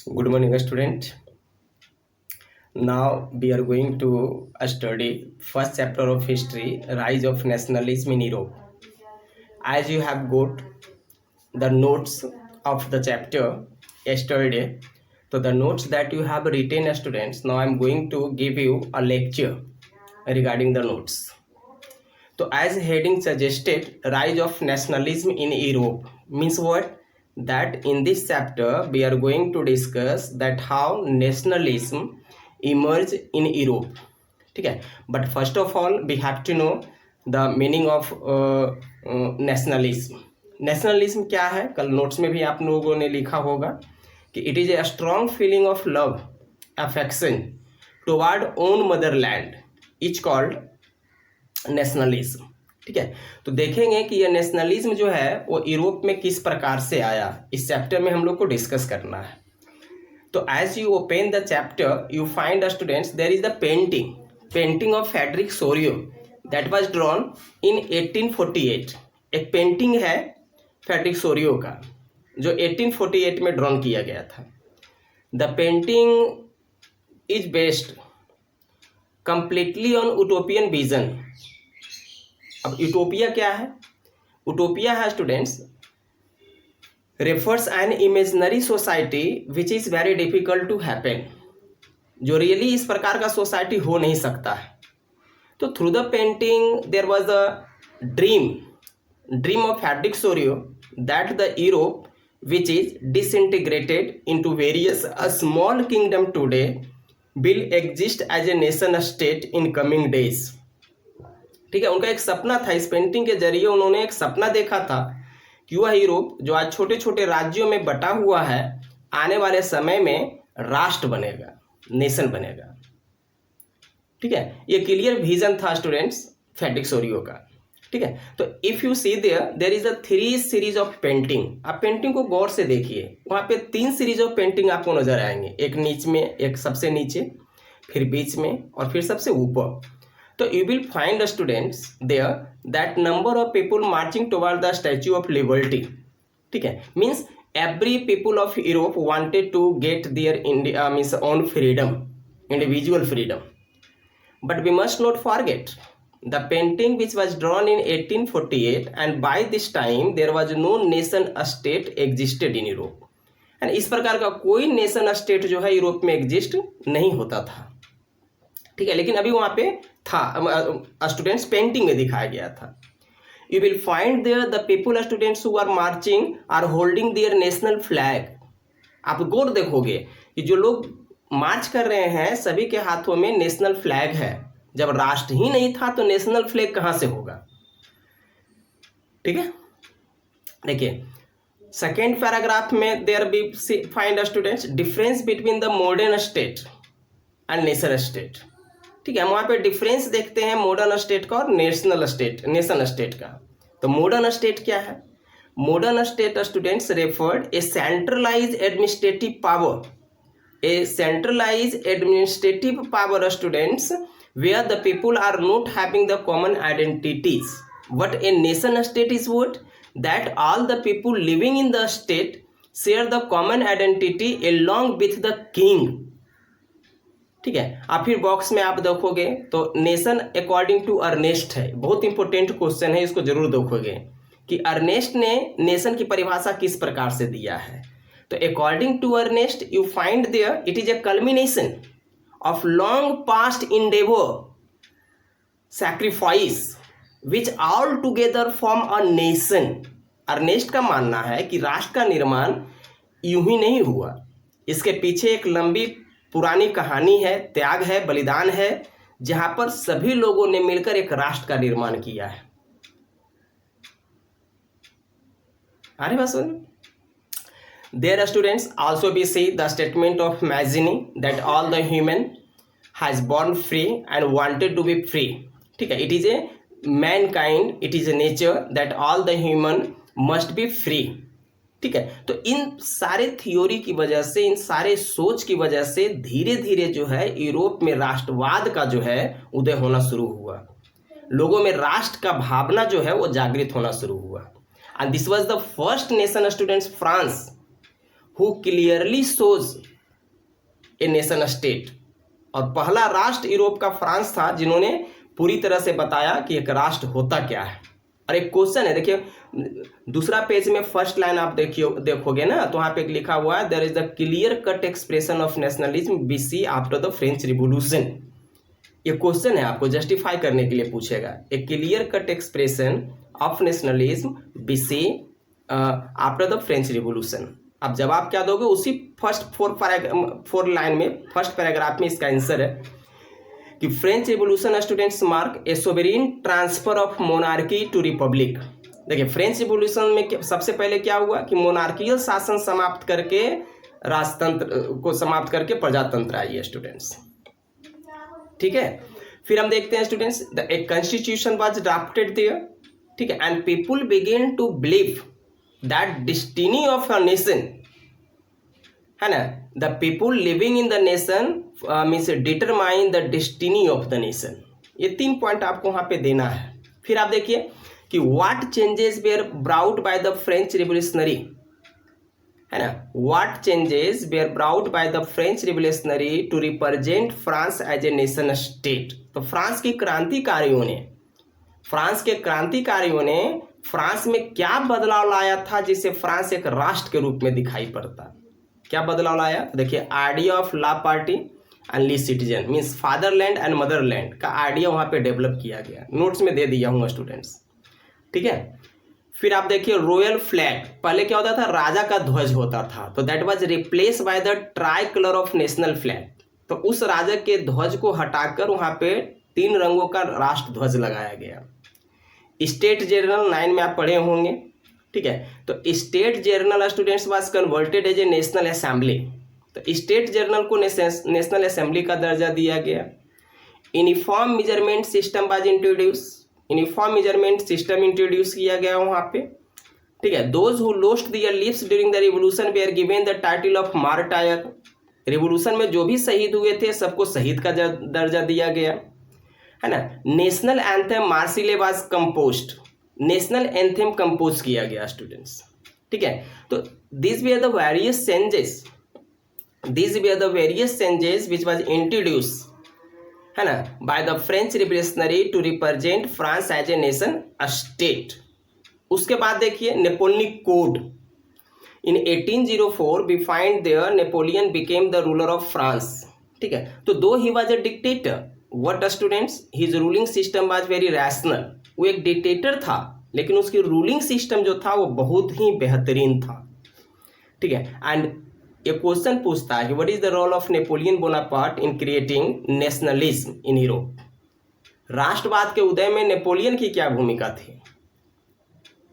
Good morning, student. Now we are going to study first chapter of history, rise of nationalism in Europe. As you have got the notes of the chapter yesterday, so the notes that you have written, students. Now I am going to give you a lecture regarding the notes. So as heading suggested, rise of nationalism in Europe means what? That in this chapter we are going to discuss that how nationalism emerged in Europe. ठीक है, but first of all we have to know the meaning of nationalism. Nationalism क्या है? कल notes में भी आप लोगों ने लिखा होगा कि it is a strong feeling of love affection toward own Motherland is called nationalism. ठीक है, तो देखेंगे कि यह नेशनलिज्म जो है वो यूरोप में किस प्रकार से आया, इस चैप्टर में हम लोग को डिस्कस करना है। तो as you open the chapter you find students there is the painting of Frederic Sorrieu that was drawn in 1848। एक पेंटिंग है फ्रेडरिक सोरियो का जो 1848 में ड्रॉन किया गया था। The painting is based completely on utopian vision. अब utopia क्या है? यूटोपिया है students refers an imaginary society which is very difficult to happen, जो रियली इस प्रकार का सोसाइटी हो नहीं सकता है। तो through the painting there was a dream of Frederic Sorrieu that the Europe which is disintegrated into various a small kingdom today will exist as a nation state in coming days. ठीक है, उनका एक सपना था। इस painting के जरिए उन्होंने एक सपना देखा था कि वह यूरोप जो आज छोटे छोटे राज्यों में बटा हुआ है आने वाले समय में राष्ट्र बनेगा, नेशन बनेगा। ठीक है, ये क्लियर विजन था स्टूडेंट्स फ्रेडरिक सोरियो का। ठीक है, तो if you see there is a 3 series of painting. आप पेंटिंग को गौर से देखिए, वहां पे 3 सीरीज ऑफ पेंटिंग आपको नजर आएंगे, एक नीच में, एक सबसे नीचे, फिर बीच में और फिर सबसे ऊपर। तो you will find the students there that number of people marching toward the Statue of Liberty. ठीक है, means every people of Europe wanted to get their means own freedom, individual freedom. But we must not forget the painting which was drawn in 1848 and by this time there was no nation state existed in Europe. and इस प्रकार का कोई nation state जो है Europe में exist नहीं होता था। ठीक है, लेकिन अभी वहां पे था, स्टूडेंट्स पेंटिंग में दिखाया गया था। You will find there the people students who are marching are holding their national flag. आप गौर देखोगे कि जो लोग मार्च कर रहे हैं सभी के हाथों में नेशनल फ्लैग है। जब राष्ट्र ही नहीं था तो नेशनल फ्लैग कहां से होगा? ठीक है, देखिए सेकेंड पैराग्राफ में there be find students difference between the modern state and nation state. ठीक है, हम वहां पे डिफरेंस देखते हैं मॉडर्न स्टेट का और नेशन स्टेट का। तो मॉडर्न स्टेट क्या है? Modern state students referred a centralise administrative power students where the people are not having the common identities. What a nation state is what? That all the people living in the state share the common identity along with the king. ठीक है, आप फिर box में आप देखोगे तो nation according to Ernest है, बहुत इंपॉर्टेंट क्वेश्चन है, इसको जरूर देखोगे कि अर्नेस्ट ने नेशन की परिभाषा किस प्रकार से दिया है। तो according to Ernest you find there it is a culmination of long past endeavour sacrifice which all together form a nation. Ernest का मानना है कि राष्ट्र का निर्माण यूं ही नहीं हुआ, इसके पीछे एक लंबी पुरानी कहानी है, त्याग है, बलिदान है, जहां पर सभी लोगों ने मिलकर एक राष्ट्र का निर्माण किया है। अरे बस there students also be see the statement of Mazzini that all the human has born free and wanted to be free. ठीक है, it is a mankind, it is a nature that all the human must be free. ठीक है, तो इन सारे theory की वजह से, इन सारे सोच की वजह से धीरे धीरे जो है यूरोप में राष्ट्रवाद का जो है उदय होना शुरू हुआ। लोगों में राष्ट्र का भावना जो है वो जागृत होना शुरू हुआ। And this was the first nation students France who clearly shows A nation state, और पहला राष्ट्र यूरोप का फ्रांस था जिन्होंने पूरी तरह से बताया कि एक राष्ट्र होता क्या है। और एक क्वेश्चन है, देखिए दूसरा पेज में फर्स्ट लाइन आप देखोगे ना, तो वहाँ पे लिखा हुआ है there is the clear cut expression of nationalism BC after the French revolution. ये क्वेश्चन है, आपको जस्टिफाई करने के लिए पूछेगा, a clear cut expression of nationalism BC after the French revolution. अब जवाब क्या दोगे, उसी फर्स्ट फोर लाइन में फर्स्ट पैराग्राफ में इसका आंसर है कि French revolution students mark a sovereign transfer of monarchy to republic. देखिए फ्रेंच रिवॉल्यूशन में सबसे पहले क्या हुआ कि मोनार्कियल शासन समाप्त करके राजतंत्र को समाप्त करके प्रजातंत्र आई है स्टूडेंट्स, ठीक है। फिर हम देखते हैं students, a constitution was drafted there, ठीक है, and people begin to believe that destiny of a nation, है ना, the people living in the nation means determine the destiny of the nation. ये 3 पॉइंट आपको वहां पे देना है। फिर आप देखिए कि what changes were brought by the French revolutionary, है ना, what changes were brought by the French revolutionary to represent France as a nation state. तो फ्रांस के क्रांतिकारियों ने फ्रांस में क्या बदलाव लाया था जिससे फ्रांस एक राष्ट्र के रूप में दिखाई पड़ता। क्या बदलाव लाया, तो देखिए आइडिया ऑफ लॉ पार्टी एंड ली citizen means fatherland and motherland का आइडिया वहां पे डेवलप किया गया, नोट्स में दे दिया हूँ स्टूडेंट्स, ठीक है। फिर आप देखिए रॉयल फ्लैग, पहले क्या होता था, राजा का ध्वज होता था, तो that was replace by the try colour of national flag. तो उस राजा के ध्वज को हटाकर वहां पे 3 रंगों का राष्ट्र ध्वज लगाया गया। स्टेट जनरल 9 में आप पढ़े होंगे, ठीक है। तो state general students was converted as a national assembly, तो स्टेट जनरल को नेशनल असेंबली का दर्जा दिया गया। Uniform measurement system was introduce किया गया वहां पे, ठीक है। Those who lost their lives during the revolution were given the title of martyr. Revolution में जो भी शहीद हुए थे सबको शहीद का दर्जा दिया गया, है ना। National anthem Marseille was composed, national anthem compose किया गया स्टूडेंट्स, ठीक है। तो these were the various changes which was introduced, है ना, by the French revolutionary to represent France as a nation state। उसके बाद देखिए Napoleonic code in 1804 we find there Napoleon became the ruler of France, ठीक है। तो दो he was a dictator, what students, his ruling system was very rational। वो एक dictator था लेकिन उसकी रूलिंग सिस्टम जो था वो बहुत ही बेहतरीन था, ठीक है। एंड ये क्वेश्चन पूछता है कि what is the role of Napoleon Bonaparte in creating nationalism in Europe. राष्ट्रवाद के उदय में नेपोलियन की क्या भूमिका थी,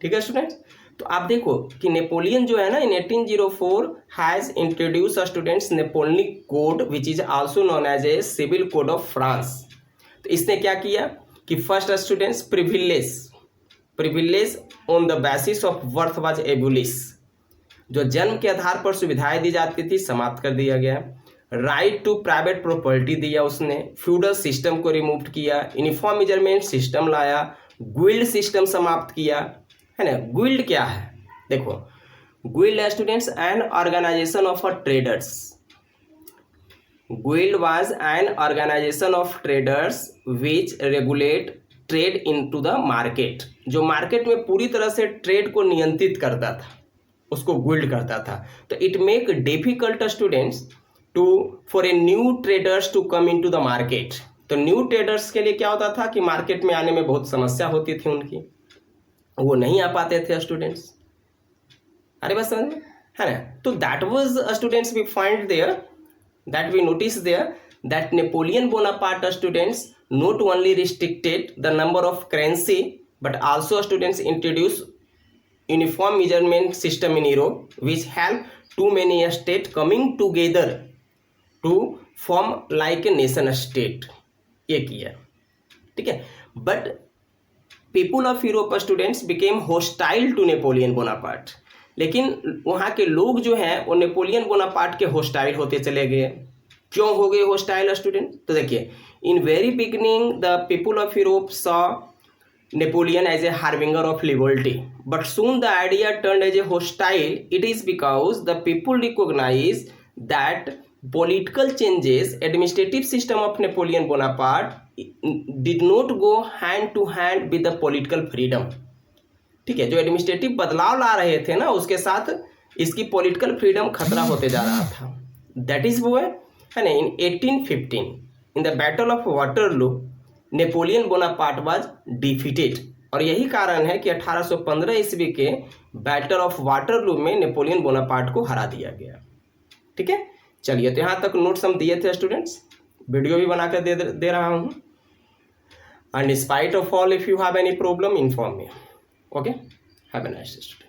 ठीक है स्टूडेंट्स। तो आप देखो कि नेपोलियन जो है ना in 1804 has introduce students Napoleonic code which is also known as a civil code of France. तो इसने क्या किया कि first students privilege on the basis of birth was abolish, जो जन्म के आधार पर सुविधाएं दी जाती थी समाप्त कर दिया गया। राइट टू प्राइवेट प्रॉपर्टी दिया उसने, फ्यूडल सिस्टम को रिमूव किया, यूनिफॉर्म मेजरमेंट सिस्टम लाया, गुइल्ड सिस्टम समाप्त किया, है ना। गुइल्ड क्या है, देखो guild students an organisation of traders. Guild was an organisation of traders which regulate trade into the market, जो मार्केट में पूरी तरह से ट्रेड को नियंत्रित करता था, उसको गुइल्ड करता था। तो it make difficult students to for a new traders to come into the market. तो न्यू ट्रेडर्स के लिए क्या होता था कि मार्केट में आने में बहुत समस्या होती थी उनकी, वो नहीं आ पाते थे स्टूडेंट्स। अरे बस समझ में है ना। तो that was students we find there that we notice there that Napoleon Bonaparte students not only restricted the number of currency but also students introduced uniform measurement system in Europe which helped too many states coming together to form like a nation state। ये किया, ठीक है। but people of Europe students became hostile to Napoleon Bonaparte, लेकिन वहाँ के लोग जो हैं वो नेपोलियन बोनापार्ट के hostile होते चले गए। क्यों हो गए हॉस्टाइल स्टूडेंट, तो देखिए in very beginning the people of Europe saw Napoleon as a harbinger of liberty but soon the idea turn as a hostile. It is because the people recognise that political changes administrative system of Napoleon Bonaparte did not go hand to hand with the political freedom. ठीक है, जो administrative बदलाव ला रहे थे ना, उसके साथ इसकी पॉलिटिकल फ्रीडम खतरा होते जा रहा था। दैट इज वो है ना, इन 1815 in the battle of Waterloo Napoleon Bonaparte was defeated. और यही कारण है कि 1815 ईस्वी के बैटल ऑफ वाटरलू में नेपोलियन बोनापार्ट को हरा दिया गया। ठीक है, चलिए, तो यहाँ तक नोट्स हम दिए थे स्टूडेंट्स, वीडियो भी बनाकर दे रहा हूँ। And in spite of all, if you have any problem, inform me. Okay, have a nice day student.